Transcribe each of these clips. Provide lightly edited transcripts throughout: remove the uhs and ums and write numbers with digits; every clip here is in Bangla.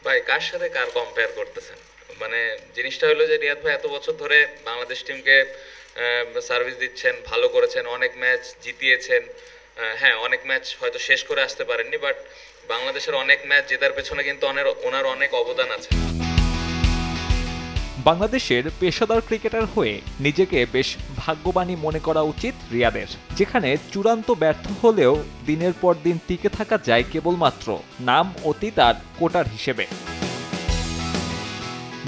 ভাই কার সাথে কার কম্পেয়ার করতেছেন? মানে জিনিসটা হলো যে রিয়াদ ভাই এত বছর ধরে বাংলাদেশ টিমকে সার্ভিস দিচ্ছেন, ভালো করেছেন, অনেক ম্যাচ জিতিয়েছেন। হ্যাঁ, অনেক ম্যাচ হয়তো শেষ করে আসতে পারেননি, বাট বাংলাদেশের অনেক ম্যাচ জেতার পেছনে কিন্তু ওনার অনেক অবদান আছে। বাংলাদেশের পেশাদার ক্রিকেটার হয়ে নিজেকে বেশ ভাগ্যবানই মনে করা উচিত রিয়াদের, যেখানে চূড়ান্ত ব্যর্থ হলেও দিনের পর দিন টিকে থাকা যায় কেবলমাত্র নাম, অতীত আর কোটার হিসেবে।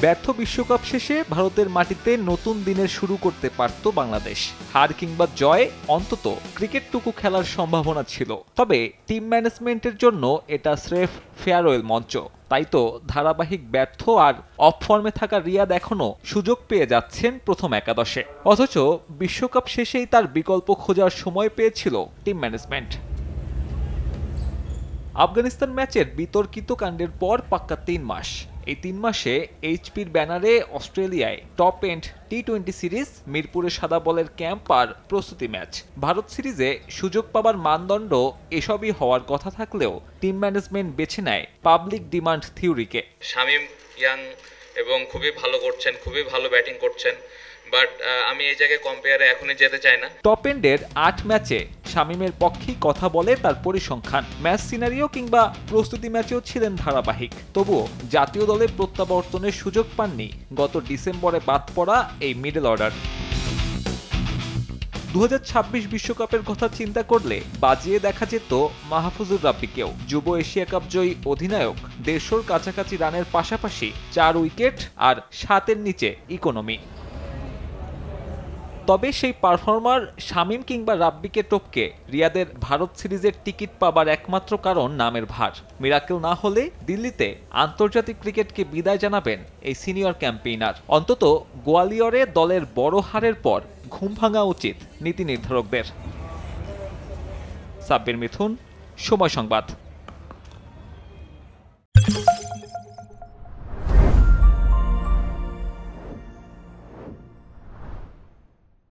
ব্যর্থ বিশ্বকাপ শেষে ভারতের মাটিতে নতুন দিনের শুরু করতে পারত বাংলাদেশ। হার কিংবা জয়, অন্তত ক্রিকেটটুকু খেলার সম্ভাবনা ছিল। তবে টিম ম্যানেজমেন্টের জন্য এটা স্রেফ ফেয়ারওয়েল মঞ্চ। তাই তো ধারাবাহিক ব্যর্থ আর অফ ফর্মে থাকা রিয়াদ এখনো সুযোগ পেয়ে যাচ্ছেন প্রথম একাদশে। অথচ বিশ্বকাপ শেষেই তার বিকল্প খোঁজার সময় পেয়েছিল টিম ম্যানেজমেন্ট। আফগানিস্তান ম্যাচের বিতর্কিত কাণ্ডের পর পাক্কা ৩ মাস। এই ৩ মাসে এইচপির ব্যানারে অস্ট্রেলিয়ায় টপ এন্ড টি-20 সিরিজ, মিরপুরে সাদা বলের ক্যাম্প আর প্রস্তুতি ম্যাচ। ভারত সিরিজে সুযোগ পাবার মানদণ্ড এসবই হওয়ার কথা থাকলেও টিম ম্যানেজমেন্ট বেছে নেয় পাবলিক ডিমান্ড থিওরিকে। শামীম ইয়াং এবং খুবই ভালো করছেন, খুবই ভালো ব্যাটিং করছেন, বাট আমি এই জায়গায় কম্পেয়ারে এখনই যেতে চাই না। টপ এন্ডের ৮ ম্যাচে শামীমের পক্ষেই কথা বলে তার পরিসংখ্যান। ম্যাচ সিনারিও কিংবা প্রস্তুতি ম্যাচেও ছিলেন ধারাবাহিক। তবুও জাতীয় দলে প্রত্যাবর্তনের সুযোগ পাননি গত ডিসেম্বরে বাদ পড়া এই মিডল অর্ডার। 2026 বিশ্বকাপের কথা চিন্তা করলে বাজিয়ে দেখা যেত মাহফুজুর রাব্বিকেও। যুব এশিয়া কাপ জয়ী অধিনায়ক 150-র কাছাকাছি রানের পাশাপাশি 4 উইকেট আর 7-এর নিচে ইকোনমি। তবে সেই পারফর্মার শামীম কিংবা রাব্বিকে টপকে রিয়াদের ভারত সিরিজের টিকিট পাবার একমাত্র কারণ নামের ভার। মিরাকেল না হলে দিল্লিতে আন্তর্জাতিক ক্রিকেটকে বিদায় জানাবেন এই সিনিয়র ক্যাম্পেইনার। অন্তত গোয়ালিয়রে দলের বড় হারের পর ঘুম ভাঙা উচিত নীতি নির্ধারকদের। সাব্বির মিথুন, সময় সংবাদ।